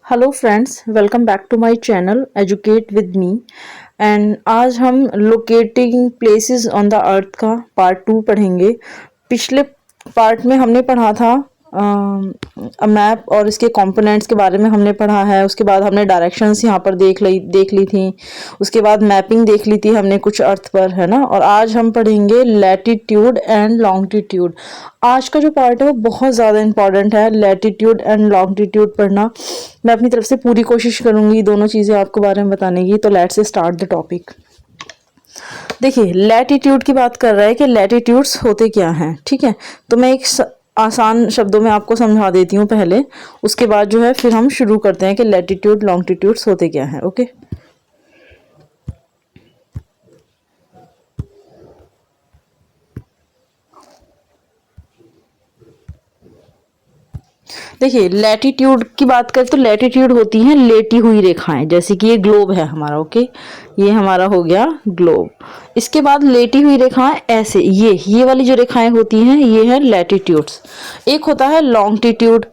Hello friends, welcome back to my channel educate with me. And आज हम locating places on the earth का part 2 पढ़ेंगे। पिछले part में हमने पढ़ा था मैप और इसके कंपोनेंट्स के बारे में हमने पढ़ा है। उसके बाद हमने डायरेक्शंस यहाँ पर देख ली थी। उसके बाद मैपिंग देख ली थी हमने कुछ अर्थ पर, है ना। और आज हम पढ़ेंगे लैटिट्यूड एंड लॉन्गिट्यूड। आज का जो पार्ट है वो बहुत ज़्यादा इंपॉर्टेंट है। लैटिट्यूड एंड लॉन्गिट्यूड पढ़ना मैं अपनी तरफ से पूरी कोशिश करूंगी दोनों चीज़ें आपको बारे में बताने की। तो लेट्स स्टार्ट द टॉपिक। देखिए, लैटिट्यूड की बात कर रहा है कि लैटिट्यूड्स होते क्या हैं। ठीक है, तो मैं एक आसान शब्दों में आपको समझा देती हूँ पहले, उसके बाद जो है फिर हम शुरू करते हैं कि लैटिट्यूड लॉन्गिट्यूड्स होते क्या हैं। ओके, देखिए लैटिट्यूड की बात करें तो लैटिट्यूड होती हैं लेटी हुई रेखाएं, जैसे कि ये ग्लोब है हमारा। ओके, ये हमारा हो गया ग्लोब। इसके बाद लेटी हुई रेखाएं ऐसे, ये वाली जो रेखाएं होती हैं ये है लैटिट्यूड्स। एक होता है लॉन्गिट्यूड।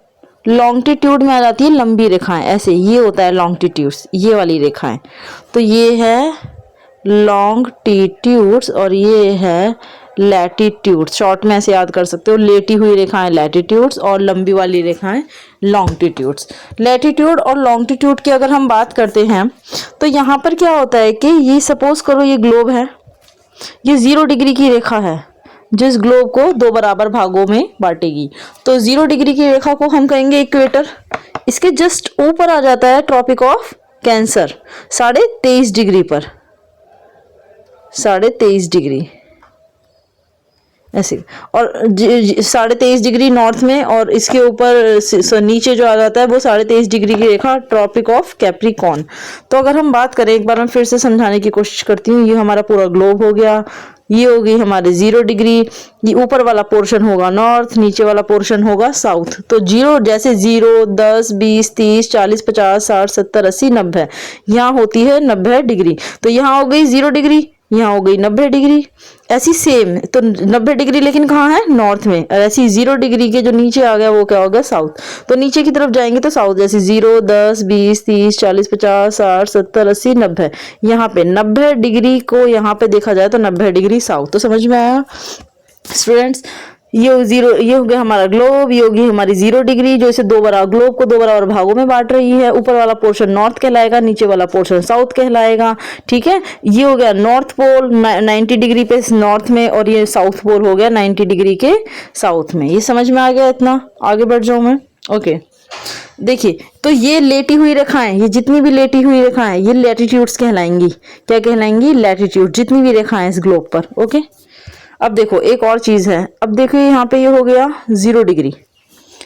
लॉन्गिट्यूड में आ जाती है लंबी रेखाएं, ऐसे ये होता है लॉन्गिट्यूड्स, ये वाली रेखाएं। तो ये है लॉन्गिट्यूड्स और ये है लैटिट्यूड। शॉर्ट में ऐसे याद कर सकते हो, लेटी हुई रेखाएं लैटिट्यूड्स और लंबी वाली रेखाएं लॉन्गिट्यूड्स। लैटिट्यूड और लॉन्गिट्यूड की अगर हम बात करते हैं तो यहाँ पर क्या होता है कि ये सपोज करो ये ग्लोब है, ये 0 डिग्री की रेखा है जिस ग्लोब को 2 बराबर भागों में बांटेगी। तो 0 डिग्री की रेखा को हम कहेंगे इक्वेटर। इसके जस्ट ऊपर आ जाता है ट्रॉपिक ऑफ कैंसर 23.5 डिग्री पर, 23.5 डिग्री ऐसे। और 23.5 डिग्री नॉर्थ में, और इसके ऊपर नीचे जो आ जाता है वो 23.5 डिग्री की रेखा ट्रॉपिक ऑफ कैप्रिकॉर्न। तो अगर हम बात करें, एक बार मैं फिर से समझाने की कोशिश करती हूँ। ये हमारा पूरा ग्लोब हो गया, ये हो गई हमारे 0 डिग्री, ये ऊपर वाला पोर्शन होगा नॉर्थ, नीचे वाला पोर्शन होगा साउथ। तो 0 जैसे 0, 10, 20, 30, 40, 50, 60, 70, 80, 90, यहाँ होती है 90 डिग्री। तो यहाँ हो गई 0 डिग्री, यहाँ हो गई 90 डिग्री। ऐसी सेम, तो 90 डिग्री लेकिन कहाँ है, नॉर्थ में। और ऐसी 0 डिग्री के जो नीचे आ गया वो क्या हो गया, साउथ। तो नीचे की तरफ जाएंगे तो साउथ, जैसे 0, 10, 20, 30, 40, 50, 60, 70, 80, 90। यहाँ पे 90 डिग्री को यहाँ पे देखा जाए तो 90 डिग्री साउथ। तो समझ में आया स्टूडेंट्स। ये हो गया हमारा ग्लोब, ये होगी हमारी 0 डिग्री जो इसे ग्लोब को 2 बराबर भागों में बांट रही है। ऊपर वाला पोर्शन नॉर्थ कहलाएगा, नीचे वाला पोर्शन साउथ कहलाएगा। ठीक है, ये हो गया नॉर्थ पोल 90 डिग्री पे नॉर्थ में, और ये साउथ पोल हो गया 90 डिग्री के साउथ में। ये समझ में आ गया? इतना आगे बढ़ जाऊं मैं? ओके, देखिए, तो ये लेटी हुई रेखाएं, ये जितनी भी लेटी हुई रेखाएं ये लैटिट्यूड्स कहलाएंगी। क्या कहलाएंगी? लैटिट्यूड, जितनी भी रेखाएं इस ग्लोब पर। ओके, अब देखो एक और चीज है। अब देखो यहाँ पे ये हो गया 0 डिग्री,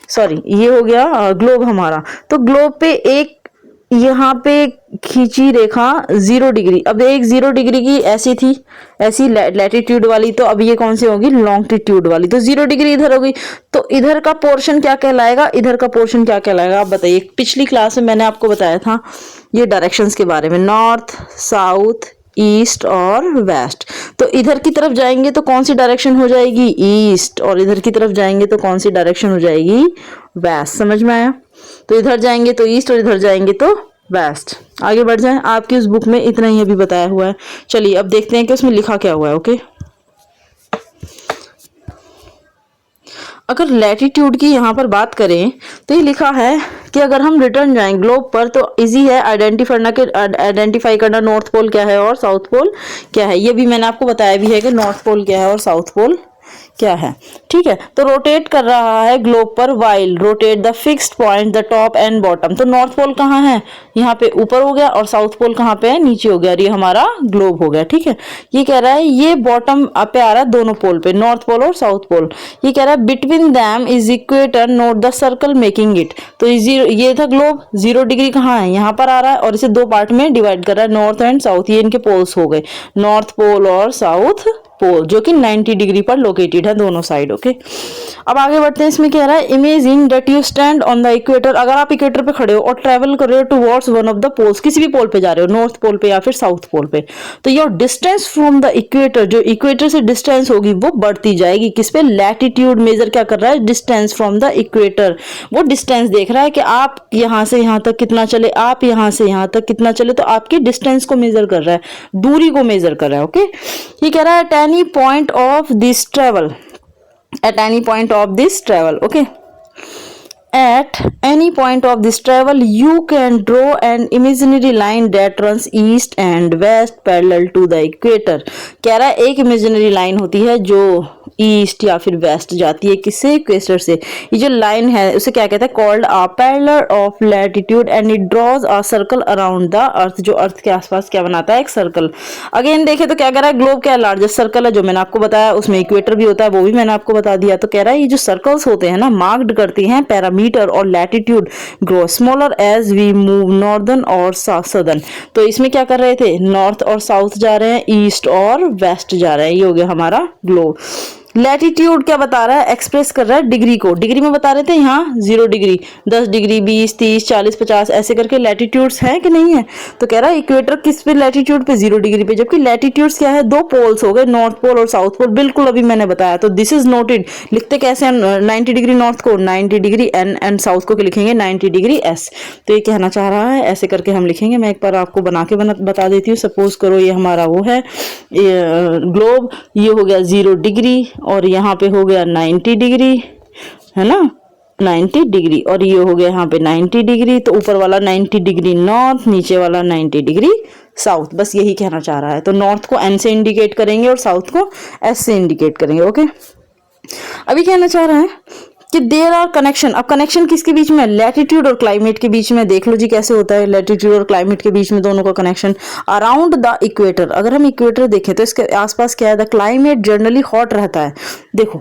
सॉरी ये हो गया ग्लोब हमारा। तो ग्लोब पे एक यहाँ पे खींची रेखा 0 डिग्री। अब एक 0 डिग्री की ऐसी थी, ऐसी लैटिट्यूड वाली, तो अब ये कौन सी होगी, लॉन्गिट्यूड वाली। तो 0 डिग्री इधर हो गई, तो इधर का पोर्शन क्या कहलाएगा, इधर का पोर्शन क्या कहलाएगा, आप बताइए। पिछली क्लास में मैंने आपको बताया था ये डायरेक्शंस के बारे में, नॉर्थ, साउथ, ईस्ट और वेस्ट। तो इधर की तरफ जाएंगे तो कौन सी डायरेक्शन हो जाएगी, ईस्ट, और इधर की तरफ जाएंगे तो कौन सी डायरेक्शन हो जाएगी, वेस्ट। समझ में आया? तो इधर जाएंगे तो ईस्ट और इधर जाएंगे तो वेस्ट। आगे बढ़ जाएं, आपकी उस बुक में इतना ही अभी बताया हुआ है। चलिए अब देखते हैं कि उसमें लिखा क्या हुआ है। ओके, अगर लैटिट्यूड की यहाँ पर बात करें तो ये लिखा है कि अगर हम रिटर्न जाएं ग्लोब पर तो इजी है आइडेंटिफाई करना नॉर्थ पोल क्या है और साउथ पोल क्या है। ये भी मैंने आपको बताया भी है कि नॉर्थ पोल क्या है और साउथ पोल क्या है। ठीक है, तो रोटेट कर रहा है ग्लोब पर while rotate the fixed point the top and bottom. तो नॉर्थ पोल कहाँ है, यहाँ पे ऊपर हो गया, और साउथ पोल कहाँ पे है, नीचे हो गया। और ये हमारा ग्लोब हो गया। ठीक है, ये कह रहा है ये बॉटम पे आ रहा है दोनों पोल पे, नॉर्थ पोल और साउथ पोल। ये कह रहा है between them is equator, note the circle making it. तो ये था ग्लोब, 0 डिग्री कहाँ है, यहाँ पर आ रहा है, और इसे 2 पार्ट में डिवाइड कर रहा है, नॉर्थ एंड साउथ। ये इनके पोल्स हो गए, नॉर्थ पोल और साउथ पोल जो कि 90 डिग्री पर लोकेटेड है दोनों साइड। ओके, अब आगे बढ़ते हैं। इसमें कह रहा है imagine that you stand on the equator. अगर आप इक्वेटर पे खड़े हो और ट्रेवल कर रहे हो towards one of the poles, किसी भी पोल पे जा रहे हो, नॉर्थ पोल पे या फिर साउथ पोल पे, तो your distance from the equator, जो इक्वेटर से डिस्टेंस होगी वो बढ़ती जाएगी। किस पे? लैटिट्यूड मेजर क्या कर रहा है? Distance from the equator. वो डिस्टेंस देख रहा है कि आप यहां से यहां तक कितना चले, आप यहां से यहां तक कितना चले, तो आपकी डिस्टेंस को मेजर कर रहा है, दूरी को मेजर कर रहा है। ओके, ये कह रहा है at any point of this travel, at any point of this travel. Okay, at any point of this travel you can draw an imaginary line that runs east and west parallel to the equator. कह रहा है एक imaginary line होती है जो east या फिर waste जाती है, किससे? इक्वेटर से। ये जो लाइन है उसे क्या कहते हैं? Called a parallel of latitude and it draws a circle around the earth, जो अर्थ के आसपास क्या बनाता है? एक सर्कल। अगेन देखे तो क्या कह रहा है? ग्लोब क्या लार्जेस्ट सर्कल है, जो मैंने आपको बताया, उसमें इक्वेटर भी होता है, वो भी मैंने आपको बता दिया। तो कह रहा है ये जो सर्कल्स होते हैं ना, मार्क्ड करती हैं पैरामीटर और latitude grow smaller as we move northern और सदर्न। तो इसमें क्या कर रहे थे? नॉर्थ और साउथ जा रहे हैं, ईस्ट और वेस्ट जा रहे हैं। ये हो गया हमारा ग्लोब। लैटिट्यूड क्या बता रहा है? एक्सप्रेस कर रहा है डिग्री को। डिग्री में बता रहे थे यहाँ 0 डिग्री, 10 डिग्री, 20, 30, 40, 50 ऐसे करके लैटिट्यूड्स हैं कि नहीं है? तो कह रहा है इक्वेटर किस पे? लैटिट्यूड पे 0 डिग्री पे। जबकि लैटिट्यूड्स क्या है? दो पोल्स हो गए, नॉर्थ पोल और साउथ पोल। बिल्कुल अभी मैंने बताया। तो दिस इज नोटेड। लिखते कैसे हैं? 90 डिग्री नॉर्थ को 90 डिग्री एन, एंड साउथ को लिखेंगे 90 डिग्री एस। तो ये कहना चाह रहा है, ऐसे करके हम लिखेंगे। मैं एक बार आपको बना के बता देती हूँ। सपोज करो ये हमारा वो है ग्लोब, ये हो गया 0 डिग्री और यहाँ पे हो गया 90 डिग्री, है ना, 90 डिग्री, और ये हो गया यहाँ पे 90 डिग्री। तो ऊपर वाला 90 डिग्री नॉर्थ, नीचे वाला 90 डिग्री साउथ। बस यही कहना चाह रहा है। तो नॉर्थ को एन से इंडिकेट करेंगे और साउथ को एस से इंडिकेट करेंगे। ओके, अभी कहना चाह रहा है कि देयर आर कनेक्शन। अब कनेक्शन किसके बीच में? लैटिट्यूड और क्लाइमेट के बीच में। देख लो जी कैसे होता है लैटिट्यूड और क्लाइमेट के बीच में दोनों का कनेक्शन। अराउंड द इक्वेटर, अगर हम इक्वेटर देखें तो इसके आसपास क्या है? द क्लाइमेट जनरली हॉट रहता है। देखो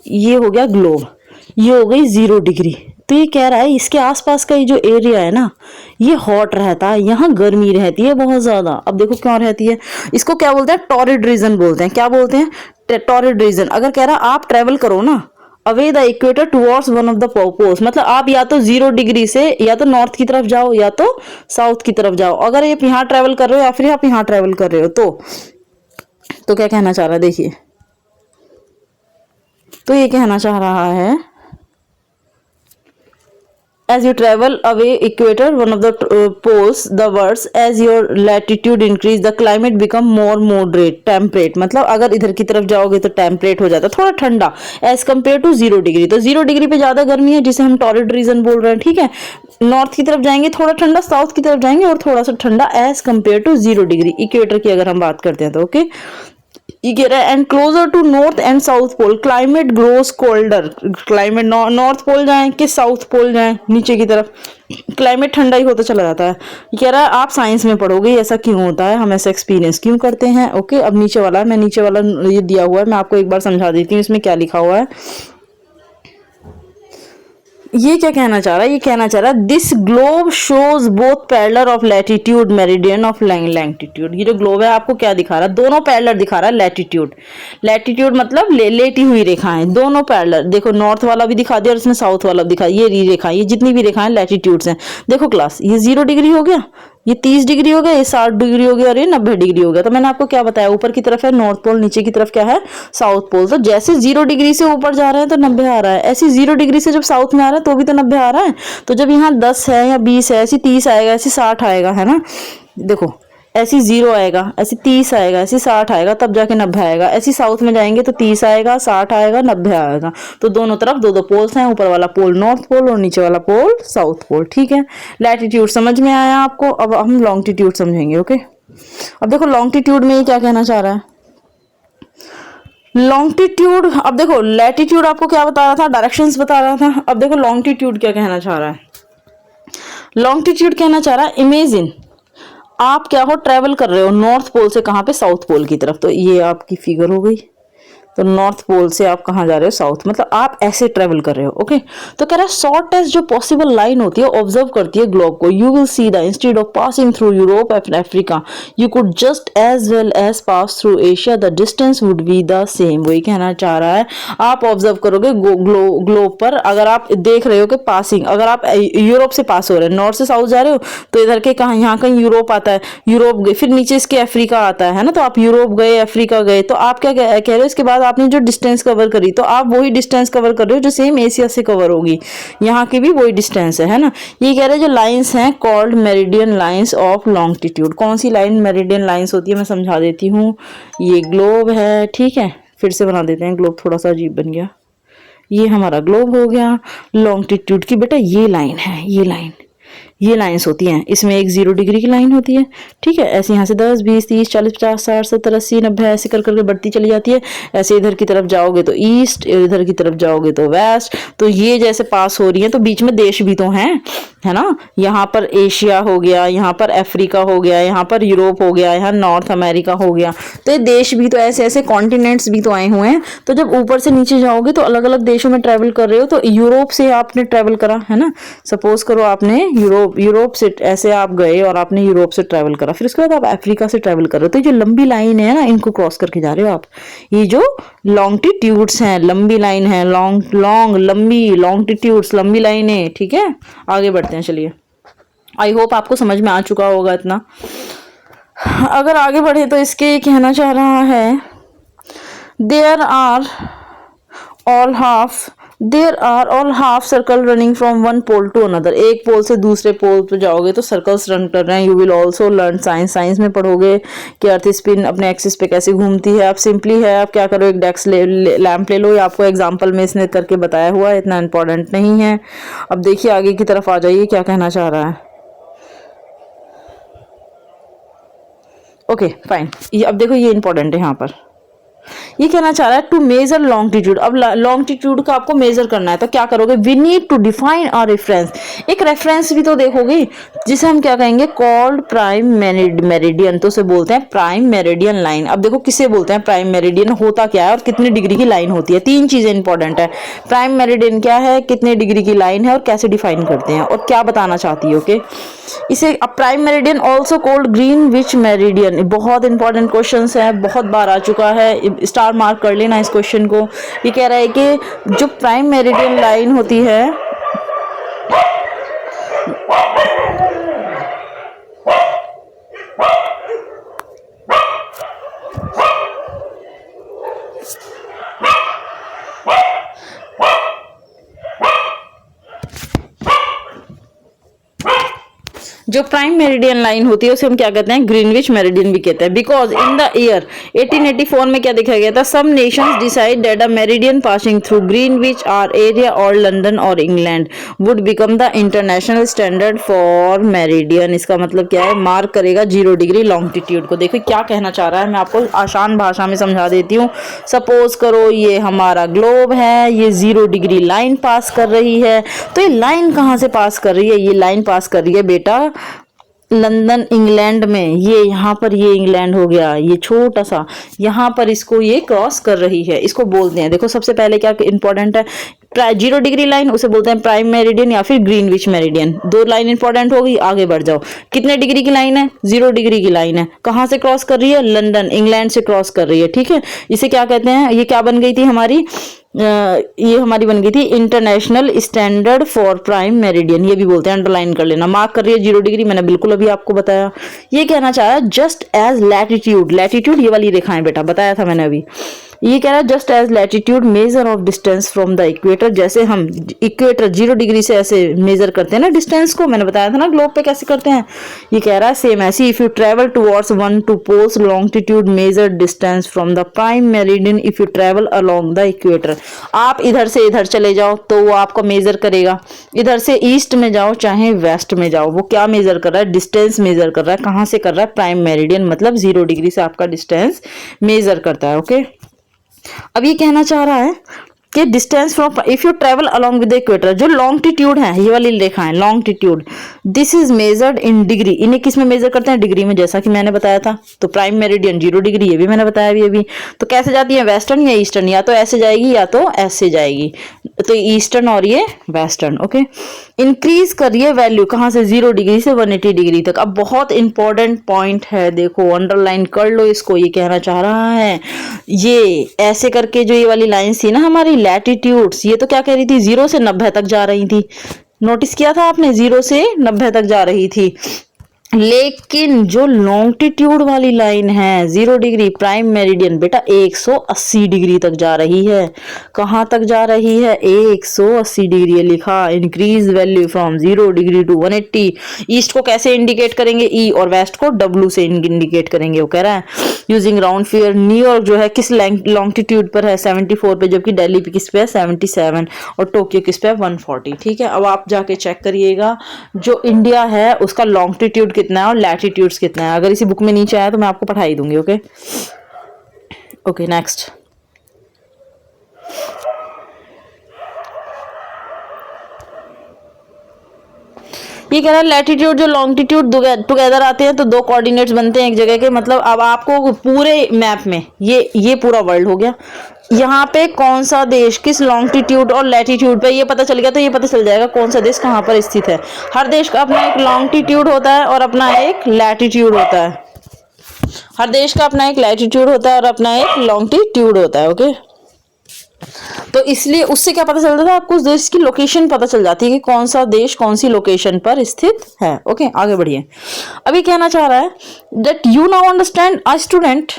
ये हो गया ग्लोब, ये हो गई 0 डिग्री। तो ये कह रहा है इसके आसपास का ये जो एरिया है ना, ये हॉट रहता है, यहाँ गर्मी रहती है बहुत ज्यादा। अब देखो क्यों रहती है? इसको क्या बोलते हैं? टॉरिड रीजन बोलते हैं। क्या बोलते हैं? Torrid region. अगर कह रहा आप ट्रेवल करो ना away the equator towards one of the poles, मतलब आप या तो 0 डिग्री से या तो नॉर्थ की तरफ जाओ या तो साउथ की तरफ जाओ। अगर आप यहाँ ट्रेवल कर रहे हो या फिर आप यहाँ ट्रेवल कर रहे हो तो क्या कहना चाह रहा है? देखिए, तो ये कहना चाह रहा है as you travel away equator one of the poles the words as your latitude increase the climate become more moderate temperate। मतलब अगर इधर की तरफ जाओगे तो टेम्परेट हो जाता है, थोड़ा ठंडा एज कम्पेयर टू 0 डिग्री। तो 0 डिग्री पे ज्यादा गर्मी है जिसे हम टॉरिड रीजन बोल रहे हैं। ठीक है, नॉर्थ की तरफ जाएंगे थोड़ा ठंडा, साउथ की तरफ जाएंगे और थोड़ा सा ठंडा as compare to 0 degree equator की अगर हम बात करते हैं तो। ओके, ये कह रहा है and closer to north and south pole climate grows colder. Climate north pole जाएं कि साउथ पोल जाएं, नीचे की तरफ क्लाइमेट ठंडा ही होता चला जाता है। ये कह रहा है आप साइंस में पढ़ोगे ऐसा क्यों होता है, हम ऐसा एक्सपीरियंस क्यों करते हैं। ओके, अब नीचे वाला है, मैं नीचे वाला ये दिया हुआ है, मैं आपको एक बार समझा देती हूँ इसमें क्या लिखा हुआ है। ये क्या कहना चाह रहा है? ये कहना चाह रहा है this globe shows both parallel of latitude meridian of longitude. ये जो ग्लोब है आपको क्या दिखा रहा है? दोनों पैरेलल दिखा रहा है। लैटिट्यूड मतलब लेटी हुई रेखाएं, दोनों पैरेलल। देखो नॉर्थ वाला भी दिखा दिया और इसने साउथ वाला भी दिखा। ये रेखा, ये जितनी भी रेखाएं लैटिट्यूड्स हैं। देखो क्लास, ये 0 डिग्री हो गया, ये 30 डिग्री हो गया, ये 60 डिग्री हो गया और ये 90 डिग्री हो गया। तो मैंने आपको क्या बताया? ऊपर की तरफ है नॉर्थ पोल, नीचे की तरफ क्या है? South pole. तो जैसे 0 डिग्री से ऊपर जा रहे हैं तो 90 आ रहा है, ऐसे 0 डिग्री से जब साउथ में आ रहा है तो भी तो 90 आ रहा है। तो जब यहाँ 10 है या 20 है, ऐसी 30 आएगा, ऐसी 60 आएगा, है ना। देखो ऐसी 0 आएगा, ऐसी 30 आएगा, ऐसी 60 आएगा, तब जाके 90 आएगा। ऐसी साउथ में जाएंगे तो 30 आएगा, 60 आएगा, 90 आएगा। तो दोनों तरफ दो पोल्स हैं, ऊपर वाला पोल नॉर्थ पोल और नीचे वाला पोल साउथ पोल। ठीक है, लैटिट्यूड समझ में आया आपको। अब हम लॉन्गिट्यूड समझेंगे। ओके, अब देखो लॉन्गिट्यूड में ये क्या कहना चाह रहा है? लॉन्गिट्यूड, अब देखो लैटिट्यूड आपको क्या बता रहा था? डायरेक्शंस बता रहा था। अब देखो लॉन्गिट्यूड क्या कहना चाह रहा है? लॉन्गिट्यूड कहना चाह रहा है इमेजिन आप क्या हो ट्रेवल कर रहे हो नॉर्थ पोल से कहाँ पे? साउथ पोल की तरफ। तो ये आपकी फिगर हो गई, तो नॉर्थ पोल से आप कहाँ जा रहे हो, साउथ, मतलब आप ऐसे ट्रेवल कर रहे हो। ओके, तो कह रहा है शॉर्टेस्ट जो पॉसिबल लाइन होती है ऑब्जर्व करती है ग्लोब को। You will see the instead of passing through Europe and Africa you could just as well as pass through Asia, the distance would be the same. वही कहना चाह रहा है, आप ऑब्जर्व करोगे ग्लोब पर, अगर आप देख रहे हो कि पासिंग, अगर आप यूरोप से पास हो रहे हैं, नॉर्थ से साउथ जा रहे हो, तो इधर के कहाँ, यहाँ कहीं यूरोप आता है, यूरोप गए, फिर नीचे इसके अफ्रीका आता है ना, तो आप यूरोप गए, अफ्रीका गए, तो आप क्या कह रहे हो, इसके बाद आपने जो डिस्टेंस कवर करी, तो आप वही डिस्टेंस कवर कर रहे हो जो सेम एशिया से कवर होगी, यहाँ की भी वही डिस्टेंस है ना। ये कह रहे हैं जो लाइंस हैं called meridian lines of longitude. कौन सी लाइन मेरिडियन लाइंस होती है, मैं समझा देती हूँ। ये ग्लोब है, ठीक है, फिर से बना देते हैं, ग्लोब थोड़ा सा अजीब बन गया। ये हमारा ग्लोब हो गया, लॉन्गिट्यूड की बेटा ये लाइन है, ये लाइंस होती हैं, इसमें एक 0 डिग्री की लाइन होती है, ठीक है, ऐसे यहाँ से 10 20 30 40 50 60 70 80 90 ऐसे कर करके बढ़ती चली जाती है। ऐसे इधर की तरफ जाओगे तो ईस्ट, इधर की तरफ जाओगे तो वेस्ट, तो ये जैसे पास हो रही है, तो बीच में देश भी तो हैं, है ना, यहाँ पर एशिया हो गया, यहाँ पर अफ्रीका हो गया, यहाँ पर यूरोप हो गया, यहाँ नॉर्थ अमेरिका हो गया, तो ये देश भी तो ऐसे ऐसे कॉन्टिनेंट्स भी तो आए हुए हैं। तो जब ऊपर से नीचे जाओगे तो अलग अलग देशों में ट्रैवल कर रहे हो, तो यूरोप से आपने ट्रैवल करा है ना, सपोज करो आपने यूरोप से ऐसे आप गए और आपने यूरोप से ट्रैवल करा, फिर उसके बाद आप अफ्रीका से ट्रैवल कर रहे हो, तो जो लंबी लाइन है ना, इनको क्रॉस करके जा रहे हो आप। ये जो लॉन्गिट्यूड्स हैं, लंबी लाइन है, लंबी लॉन्गिट्यूड्स, लंबी लाइनें, ठीक है। आगे बढ़ते हैं, चलिए, आई होप आपको समझ में आ चुका होगा इतना। अगर आगे बढ़े तो इसके कहना चाह रहा है there are all half circle running from one pole to another. एक पोल से दूसरे पोल पे जाओगे तो सर्कल्स रन कर रहे हैं। You will also learn science में पढ़ोगे कि अर्थ स्पिन अपने एक्सिस पे कैसे घूमती है। आप सिंपली है, आप क्या करो, एक डेस्क लैंप ले लो, या आपको एग्जाम्पल में इसने करके बताया हुआ है, इतना इंपॉर्टेंट नहीं है। अब देखिए आगे की तरफ आ जाइए, क्या कहना चाह रहा है। ओके फाइन, ये अब देखो ये इंपॉर्टेंट है, यहाँ पर ये कहना चाह रहा है टू मेजर लॉन्गिट्यूड। अब लॉन्गिट्यूड का आपको मेजर करना है, तो क्या करोगे, we need to define a reference. एक रेफरेंस भी तो देखोगे, जिसे हम क्या कहेंगे, कॉल्ड प्राइम मेरिडियन, तो उसे बोलते हैं प्राइम मेरिडियन लाइन। अब देखो किसे बोलते हैं प्राइम मेरिडियन, होता क्या है और कितने डिग्री की लाइन होती है। तीन चीजें इंपॉर्टेंट है, प्राइम मेरिडियन क्या है, कितने डिग्री की लाइन है, और कैसे डिफाइन करते हैं, और क्या बताना चाहती है। ओके, इसे prime meridian also called Greenwich meridian. बहुत इंपॉर्टेंट क्वेश्चन है, बहुत बार आ चुका है, स्टार मार्क कर लेना इस क्वेश्चन को। ये कह रहा है कि जो प्राइम मेरिडियन लाइन होती है, जो प्राइम मेरिडियन लाइन होती है उसे हम क्या कहते हैं, ग्रीनविच मेरिडियन भी कहते हैं। बिकॉज इन द ईयर 1884 में क्या देखा गया था, some nations decide that a meridian passing through Greenwich are area और लंदन और England would become the international standard for meridian. इसका मतलब क्या है, मार्क करेगा 0 डिग्री लॉन्गिट्यूड को। देखो क्या कहना चाह रहा है, मैं आपको आसान भाषा में समझा देती हूँ। सपोज करो ये हमारा ग्लोब है, ये 0 डिग्री लाइन पास कर रही है, तो ये लाइन कहाँ से पास कर रही है, ये लाइन पास कर रही है बेटा लंदन इंग्लैंड में। ये यहाँ पर ये इंग्लैंड हो गया, ये छोटा सा यहाँ पर इसको ये क्रॉस कर रही है, इसको बोलते हैं। देखो सबसे पहले क्या इंपॉर्टेंट है, 0 डिग्री लाइन उसे बोलते हैं प्राइम मेरिडियन या फिर ग्रीनविच मेरिडियन। दो लाइन इंपॉर्टेंट होगी, आगे बढ़ जाओ। कितने डिग्री की लाइन है, 0 डिग्री की लाइन है। कहाँ से क्रॉस कर रही है, लंदन इंग्लैंड से क्रॉस कर रही है, ठीक है। इसे क्या कहते हैं, ये क्या बन गई थी हमारी, ये हमारी बन गई थी international standard for prime meridian. ये भी बोलते हैं, अंडरलाइन कर लेना, मार्क कर रही है 0 डिग्री, मैंने बिल्कुल अभी आपको बताया। ये कहना चाह रहा है जस्ट एज लैटिट्यूड, लैटिट्यूड ये वाली रेखाएं बेटा बताया था मैंने अभी। ये कह रहा है just as latitude measure of distance from the equator. जैसे हम इक्वेटर 0 डिग्री से ऐसे मेजर करते हैं ना डिस्टेंस को, मैंने बताया था ना ग्लोब पे कैसे करते हैं। ये कह रहा है सेम ऐसी, if you travel towards one to poles longitude measure distance from the prime meridian if you travel along the equator. आप इधर से इधर चले जाओ तो वो आपको मेजर करेगा, इधर से ईस्ट में जाओ चाहे वेस्ट में जाओ, वो क्या मेजर कर रहा है, डिस्टेंस मेजर कर रहा है। कहाँ से कर रहा है, प्राइम मेरिडियन, मतलब 0 डिग्री से आपका डिस्टेंस मेजर करता है। ओके, अब ये कहना चाह रहा है कि distance from if you travel along with the equator, जो लॉन्गिट्यूड है ये वाली रेखा है longitude, this is measured in degree. इन्हें किस में मेजर करते हैं? डिग्री में, जैसा कि मैंने बताया था। तो प्राइम मेरिडियन 0 डिग्री, ये भी मैंने बताया अभी। तो कैसे जाती है? वेस्टर्न या ईस्टर्न, या तो ऐसे जाएगी या तो ऐसे जाएगी, तो ईस्टर्न और ये वेस्टर्न। ओके, इंक्रीज करिए वैल्यू कहाँ से? 0 डिग्री से 180 डिग्री तक। अब बहुत इंपॉर्टेंट पॉइंट है, देखो अंडरलाइन कर लो इसको, ये कहना चाह रहा है ये ऐसे करके जो ये वाली लाइन थी ना हमारी लैटिट्यूड्स, ये तो क्या कह रही थी? 0 से 90 तक जा रही थी। नोटिस किया था आपने? 0 से 90 तक जा रही थी। लेकिन जो लॉन्गिट्यूड वाली लाइन है 0 डिग्री प्राइम मेरिडियन बेटा 180 डिग्री तक जा रही है। कहाँ तक जा रही है? 180 डिग्री लिखा। Increase value from 0 degree to 180। East को कैसे इंडिकेट करेंगे? ई, और वेस्ट को डब्ल्यू से इंडिकेट करेंगे। वो कह रहा है यूजिंग राउंड फिगर। न्यूयॉर्क जो है किस लॉन्गिट्यूड पर है? 74 पे, जबकि दिल्ली पे किस पे है? 77, और टोक्यो किस पे है? 140। ठीक है, अब आप जाके चेक करिएगा जो इंडिया है उसका लॉन्गिट्यूड कितना है और लैटिट्यूड्स कितना है। अगर इसी बुक में नीचे आया तो मैं आपको पढ़ा ही दूंगी। Okay okay, next. ये कह रहा है लैटिट्यूड जो लॉन्गिट्यूड टुगेदर आते हैं तो दो कोऑर्डिनेट्स बनते हैं एक जगह के। मतलब अब आपको पूरे मैप में ये पूरा वर्ल्ड हो गया, यहाँ पे कौन सा देश किस लॉन्गिट्यूड और लैटिट्यूड पे ये पता चल गया, तो ये पता चल जाएगा कौन सा देश कहाँ पर स्थित है। हर देश का अपना एक लॉन्गिट्यूड होता है और अपना एक लैटिट्यूड होता है। हर देश का अपना एक लैटिट्यूड होता है और अपना एक लॉन्गिट्यूड होता है। ओके, तो इसलिए उससे क्या पता चलता था आपको? उस देश की लोकेशन पता चल जाती है कि कौन सा देश कौन सी लोकेशन पर स्थित है। ओके, आगे बढ़िए। अभी कहना चाह रहा है that you now understand a student.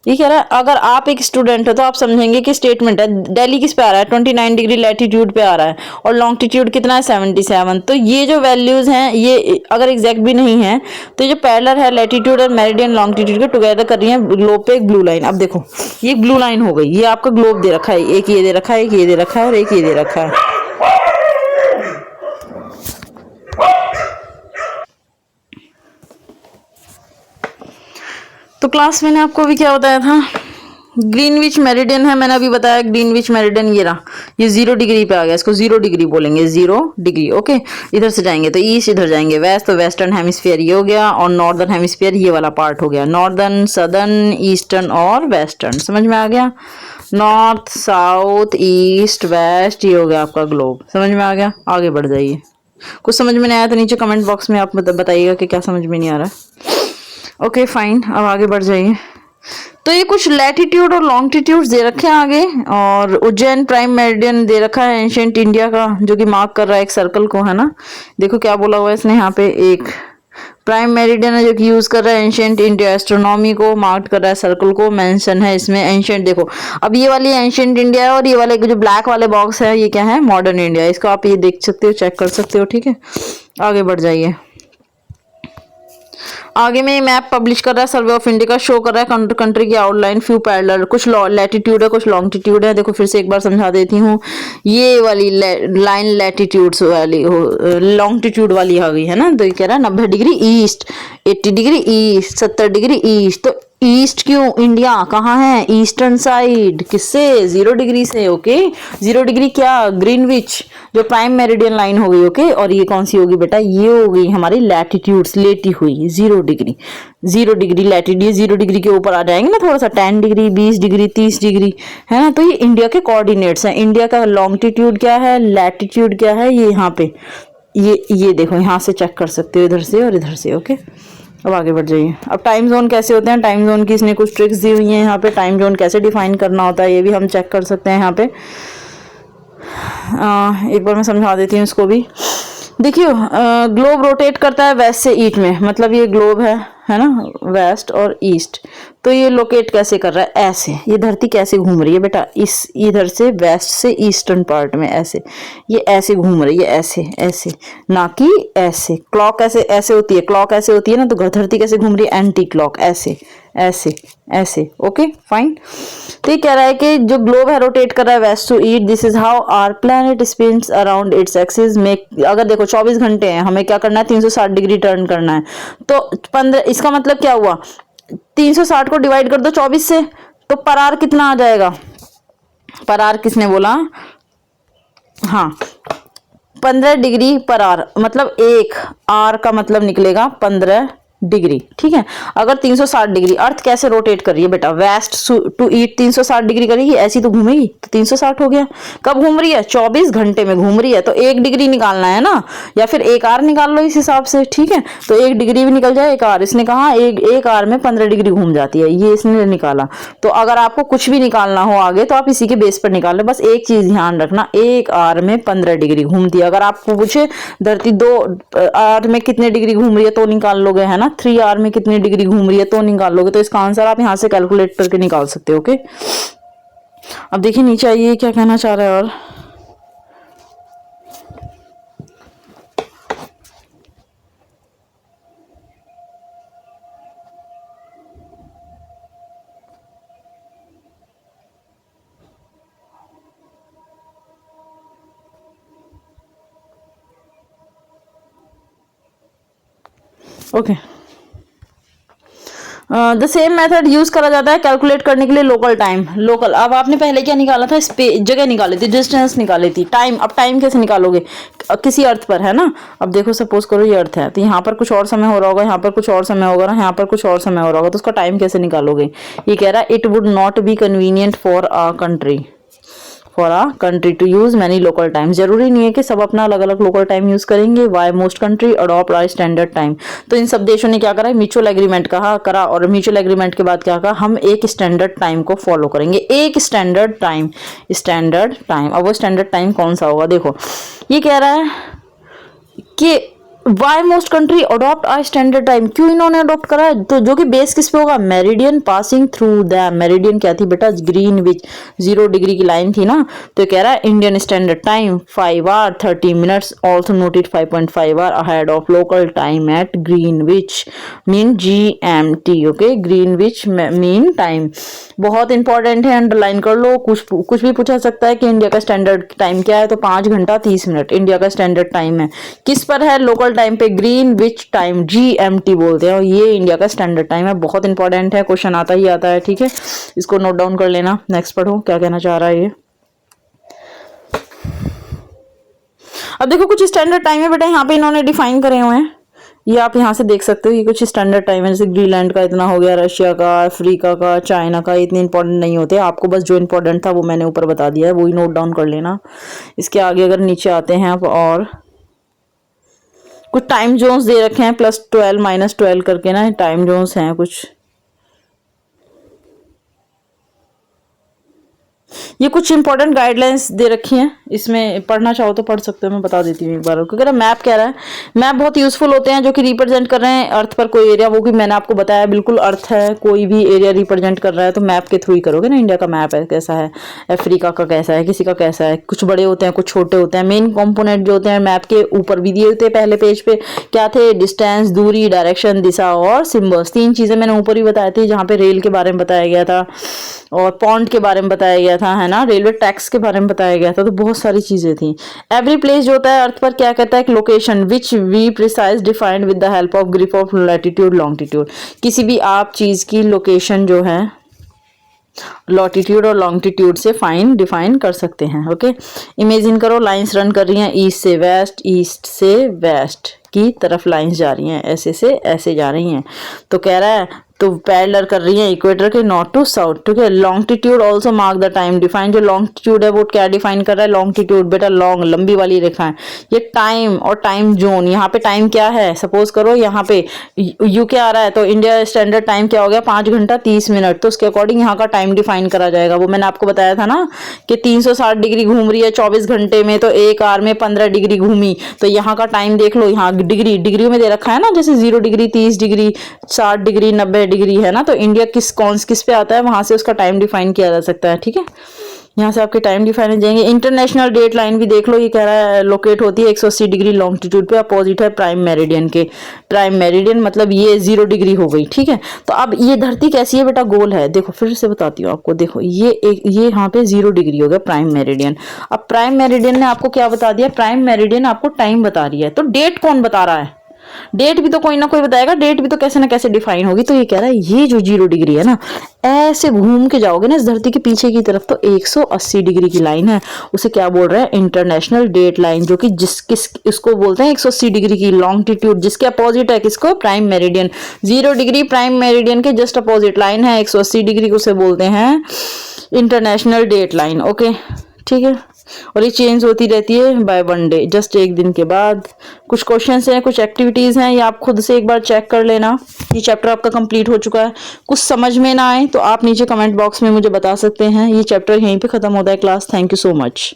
ये कह रहा है अगर आप एक स्टूडेंट हो तो आप समझेंगे कि स्टेटमेंट है दिल्ली किस पे आ रहा है? 29 डिग्री लैटिट्यूड पे आ रहा है और लॉन्गिट्यूड कितना है? 77। तो ये जो वैल्यूज हैं ये अगर एग्जैक्ट भी नहीं है तो ये जो पैरेलल है लैटिट्यूड और मेरिडियन लॉन्गिट्यूड को टुगेदर कर रही है ग्लोब पे एक ब्लू लाइन। अब देखो ये ब्लू लाइन हो गई, ये आपका ग्लोब दे रखा है, एक ये दे रखा है, एक ये दे रखा है और एक ये दे रखा है। तो क्लास मैंने आपको अभी क्या बताया था? ग्रीनविच मेरिडियन है, मैंने अभी बताया ग्रीनविच मेरिडियन ये रहा, ये 0 डिग्री पे आ गया, इसको 0 डिग्री बोलेंगे, 0 डिग्री। ओके, इधर से जाएंगे तो ईस्ट, इधर जाएंगे वेस्ट, तो वेस्टर्न हेमिस्फीयर ये हो गया और नॉर्दर्न हेमिस्फीयर ये वाला पार्ट हो गया। नॉर्दर्न, सदर्न, ईस्टर्न और वेस्टर्न, समझ में आ गया? नॉर्थ, साउथ, ईस्ट, वेस्ट, ये हो गया आपका ग्लोब। समझ में आ गया? आगे बढ़ जाइए। कुछ समझ में नहीं आया तो नीचे कमेंट बॉक्स में आप बताइएगा कि क्या समझ में नहीं आ रहा। ओके फाइन, अब आगे बढ़ जाइए। तो ये कुछ लैटिट्यूड और लॉन्गिट्यूड दे रखे हैं आगे, और उज्जैन प्राइम मेरिडियन दे रखा है एंशिएंट इंडिया का, जो कि मार्क कर रहा है एक सर्कल को, है ना। देखो क्या बोला हुआ है इसने यहाँ पे, एक प्राइम मेरिडियन है जो कि यूज कर रहा है एंशिएंट इंडिया एस्ट्रोनॉमी को, मार्क कर रहा है सर्कल को, मेंशन है इसमें एंशिएंट। देखो अब ये वाली एंशिएंट इंडिया है और ये वाले जो ब्लैक वाले बॉक्स है ये क्या है? Modern India. इसको आप ये देख सकते हो, चेक कर सकते हो। ठीक है, आगे बढ़ जाइए। आगे में मैप पब्लिश कर रहा है सर्वे ऑफ इंडिया का, शो कर रहा है कंट्री की आउटलाइन, फ्यू पैरेलल, कुछ लैटिट्यूड है कुछ लॉन्गिट्यूड है। देखो फिर से एक बार समझा देती हूँ, ये वाली लाइन लैटिट्यूड्स वाली लॉन्गिट्यूड वाली आ गई है ना। तो ये कह रहा है 90 degree east, 80 degree east, 70 degree east. तो ईस्ट क्यों? इंडिया कहाँ है? Eastern side. किससे? 0 डिग्री से। ओके, 0 डिग्री क्या? ग्रीनविच जो प्राइम मेरिडियन लाइन हो गई। ओके, और ये कौन सी होगी बेटा? ये हो गई हमारी लैटिट्यूड्स, लेटी हुई 0 डिग्री। 0 डिग्री लैटिट्यूड, 0 डिग्री के ऊपर आ जाएंगे ना थोड़ा सा, 10 डिग्री, 20 डिग्री, 30 डिग्री, है ना। तो ये इंडिया के कोऑर्डिनेट्स हैं। इंडिया का लॉन्गिट्यूड क्या है, लैटिट्यूड क्या है, ये यहाँ पे ये देखो, यहाँ से चेक कर सकते हो, इधर से और इधर से। ओके, अब आगे बढ़ जाइए। अब टाइम जोन कैसे होते हैं? टाइम जोन की इसने कुछ ट्रिक्स दी हुई हैं यहाँ पे। टाइम जोन कैसे डिफाइन करना होता है ये भी हम चेक कर सकते हैं यहाँ पे। एक बार मैं समझा देती हूँ इसको भी। देखिए ग्लोब रोटेट करता है वेस्ट से ईस्ट में, मतलब ये ग्लोब है ना, वेस्ट और ईस्ट। तो ये लोकेट कैसे कर रहा है? ऐसे। ये धरती कैसे घूम रही है बेटा? इस इधर से वेस्ट से ईस्टर्न पार्ट में ऐसे, ये ऐसे घूम रही है, ऐसे ऐसे, ना कि ऐसे। क्लॉक ऐसे होती है, क्लॉक ऐसे होती है ना, तो धरती कैसे घूम रही है? एंटी क्लॉक, ऐसे ऐसे ऐसे। Okay fine. तो ये कह रहा है कि जो ग्लोब है रोटेट कर रहा है west to east, this is how our planet spins around its axis. अगर देखो 24 घंटे हैं, हमें क्या करना है? 360 डिग्री टर्न करना है। तो 15, इसका मतलब क्या हुआ? 360 को डिवाइड कर दो 24 से, तो पर आवर कितना आ जाएगा, पर आवर किसने बोला, हाँ 15 डिग्री पर आवर, मतलब एक आर का मतलब निकलेगा 15 डिग्री, ठीक है। अगर 360 डिग्री, अर्थ कैसे रोटेट कर रही है बेटा, वेस्ट टू ईस्ट 360 डिग्री करेगी, ऐसी तो घूमेगी, तो 360 हो गया। कब घूम रही है, 24 घंटे में घूम रही है, तो 1 डिग्री निकालना है ना, या फिर 1 आर निकाल लो इस हिसाब से, ठीक है। तो 1 डिग्री भी निकल जाए, 1 आर, इसने कहा एक आर में 15 डिग्री घूम जाती है, ये इसने निकाला। तो अगर आपको कुछ भी निकालना हो आगे तो आप इसी के बेस पर निकाल लो। बस एक चीज ध्यान रखना, 1 आर में 15 डिग्री घूमती है। अगर आपको पूछे धरती 2 आर में कितने डिग्री घूम रही है तो निकाल लोगे, है ना। 3 आर में कितनी डिग्री घूम रही है तो निकाल लोगे। तो इसका आंसर आप यहां से कैलकुलेट करके निकाल सकते हो। ओके, अब देखिए नीचे आइए क्या कहना चाह रहा है। और okay, the same method use करा जाता है कैलकुलेट करने के लिए लोकल टाइम। लोकल, अब आपने पहले क्या निकाला था, जगह निकाली थी, डिस्टेंस निकाली थी। टाइम, अब टाइम कैसे निकालोगे, किसी अर्थ पर, है ना। अब देखो सपोज करो ये अर्थ है, तो यहाँ पर कुछ और समय हो रहा होगा, यहाँ पर कुछ और समय होगा ना, यहाँ पर कुछ और समय हो रहा होगा, तो उसका टाइम कैसे निकालोगे। ये कह रहा है it would not be convenient for a country to use many local time. जरूरी नहीं है कि सब अपना अलग अलग लोकल टाइम यूज करेंगे। Why most country adopt our standard time. तो इन सब देशों ने क्या करा, म्यूचुअल एग्रीमेंट करा, और म्यूचुअल एग्रीमेंट के बाद क्या कहा, हम एक स्टैंडर्ड टाइम को फॉलो करेंगे। एक स्टैंडर्ड टाइम। अब वो स्टैंडर्ड टाइम कौन सा होगा, देखो ये कह रहा है कि why most country adopt a standard time, क्यों इन्होंने अडॉप्ट करा है, तो जो कि बेस किस पे होगा, meridian passing through the, meridian क्या थी बेटा, ग्रीनविच, 0 डिग्री की लाइन थी ना। तो कह रहा है Indian standard time 5 hour 30 minutes, also noted 5.5 hour ahead of local time at Greenwich mean GMT। Okay, Greenwich mean time बहुत इंपॉर्टेंट है, अंडरलाइन कर लो। कुछ भी पूछा सकता है कि इंडिया का स्टैंडर्ड टाइम क्या है, तो 5 घंटा 30 मिनट इंडिया का स्टैंडर्ड टाइम है। किस पर है, लोकल टाइम पे, ग्रीनविच टाइम, GMT बोलते हैं, और ये इंडिया का स्टैंडर्ड टाइम है। बहुत इंपॉर्टेंट है, क्वेश्चन आता ही आता है, ठीक है। इसको नोट डाउन कर लेना। नेक्स्ट पढ़ो क्या कहना चाह रहा है ये। अब देखो कुछ स्टैंडर्ड टाइम है बेटा, यहाँ पे इन्होंने डिफाइन करे हुए हैं, ये आप यहाँ से देख सकते हो। ये कुछ स्टैंडर्ड टाइम है, जैसे ग्रीनलैंड का इतना हो गया, रशिया का, अफ्रीका का, चाइना का। इतने इंपॉर्टेंट नहीं होते, आपको बस जो इंपॉर्टेंट था वो मैंने ऊपर बता दिया है, वही नोट डाउन कर लेना। इसके आगे अगर नीचे आते हैं आप, और कुछ टाइम जोन्स दे रखे हैं, +12 -12 करके ना टाइम जोन्स हैं कुछ। ये कुछ इंपॉर्टेंट गाइडलाइंस दे रखी हैं, इसमें पढ़ना चाहो तो पढ़ सकते हो, मैं बता देती हूँ एक बार। क्योंकि मैप कह रहा है, मैप बहुत यूजफुल होते हैं जो कि रिप्रेजेंट कर रहे हैं अर्थ पर कोई एरिया, वो भी मैंने आपको बताया बिल्कुल अर्थ है, कोई भी एरिया रिप्रेजेंट कर रहा है तो मैप के थ्रू ही करोगे ना। इंडिया का मैप है कैसा है, अफ्रीका का कैसा है, किसी का कैसा है, कुछ बड़े होते हैं कुछ छोटे होते हैं। मेन कॉम्पोनेंट जो होते हैं मैप के ऊपर भी दिए होते हैं, पहले पेज पे क्या थे, डिस्टेंस, दूरी, डायरेक्शन, दिशा और सिम्बल्स। 3 चीजें मैंने ऊपर ही बताई थी, जहाँ पे रेल के बारे में बताया गया था और पॉन्ड के बारे में बताया गया था, है ना, रेलवे टैक्स के बारे में बताया गया था। तो बहुत सारी चीजें थी। एवरी प्लेस जो होता है अर्थ पर क्या कहता है, एक location which we precise defined with the help of grip of latitude longitude. किसी भी आप चीज की लोकेशन जो है लॉटिट्यूड और लॉन्गिट्यूड से डिफाइन कर सकते हैं। ओके, इमेजिन करो लाइंस रन कर रही हैं ईस्ट से वेस्ट की तरफ लाइंस जा रही हैं, ऐसे से ऐसे जा रही हैं। तो कह रहा है तो पैरेलल कर रही है इक्वेटर के नॉर्थ टू साउथ, ठीक है। Longitude also mark the time define. जो लॉन्गिट्यूड है वो क्या डिफाइन कर रहा है, लॉन्गिट्यूड बेटा लॉन्ग, लंबी वाली रेखा है। ये टाइम और टाइम जोन, यहाँ पे टाइम क्या है, सपोज करो यहाँ पे यूके आ रहा है, तो इंडिया स्टैंडर्ड टाइम क्या हो गया, 5 घंटा 30 मिनट। तो उसके अकॉर्डिंग यहाँ का टाइम डिफाइन करा जाएगा। वो मैंने आपको बताया था ना कि 360 डिग्री घूम रही है 24 घंटे में, तो 1 आवर में 15 डिग्री घूमी। तो यहाँ का टाइम देख लो, यहाँ डिग्री में दे रखा है ना, जैसे 0 डिग्री, 30 डिग्री, 60 डिग्री, 90 डिग्री, है ना। तो इंडिया किस पे आता है, वहां से उसका टाइम डिफाइन किया जा सकता है, ठीक है। यहाँ से आपके टाइम डिफाइन हो जाएंगे। इंटरनेशनल डेट लाइन भी देख लो, ये कह रहा है लोकेट होती है 180 डिग्री लॉन्गिट्यूड पे, अपोजिट है प्राइम मेरिडियन के। प्राइम मेरिडियन मतलब ये 0 डिग्री हो गई, ठीक है। तो अब ये धरती कैसी है बेटा, गोल है। देखो फिर से बताती हूँ आपको, देखो ये यहाँ पे 0 डिग्री हो गया प्राइम मेरिडियन। अब प्राइम मेरिडियन ने आपको क्या बता दिया, प्राइम मेरिडियन आपको टाइम बता रही है, तो डेट कौन बता रहा है, डेट भी तो कोई ना कोई बताएगा, डेट भी तो कैसे ना कैसे डिफाइन होगी। तो ये कह रहा है ये जो 0 डिग्री है ना, ऐसे घूम के जाओगे ना इस धरती के पीछे की तरफ तो 180 डिग्री की लाइन है। उसे क्या बोल रहे हैं, इंटरनेशनल डेट लाइन, जो कि इसको बोलते हैं 180 डिग्री की लॉन्गिट्यूड, जिसके अपोजिट है किसको, prime meridian. 0 degree prime meridian के जस्ट अपोजिट लाइन है 180 डिग्री को, उसे बोलते हैं इंटरनेशनल डेट लाइन। ओके ठीक है, और ये चेंज होती रहती है बाय 1 डे, जस्ट एक दिन के बाद। कुछ क्वेश्चंस हैं, कुछ एक्टिविटीज हैं, ये आप खुद से एक बार चेक कर लेना। ये चैप्टर आपका कंप्लीट हो चुका है। कुछ समझ में ना आए तो आप नीचे कमेंट बॉक्स में मुझे बता सकते हैं। ये चैप्टर यहीं पे खत्म होता है class. Thank you so much.